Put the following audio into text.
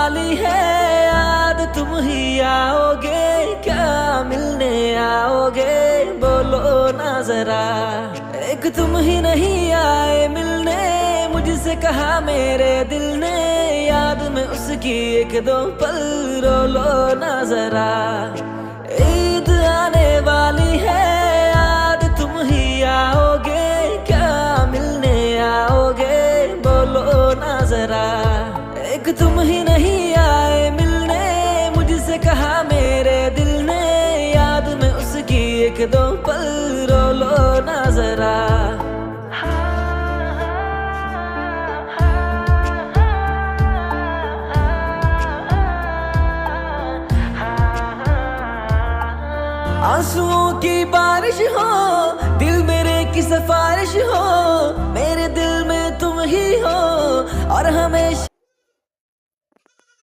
वाली है याद, तुम ही आओगे क्या मिलने आओगे, बोलो ना जरा। एक तुम ही नहीं आए मिलने, मुझसे कहा मेरे दिल ने, याद में उसकी एक दो पल रो लो ना जरा। ईद आने वाली है याद, तुम ही आओगे क्या मिलने आओगे, बोलो ना जरा। एक तुम ही नहीं आए मिलने, मुझसे कहा मेरे दिल ने, याद में उसकी एक दो पल रो लो ना जरा। आंसुओं की बारिश हो, दिल मेरे की सिफारिश हो, मेरे दिल में तुम ही हो और हमेशा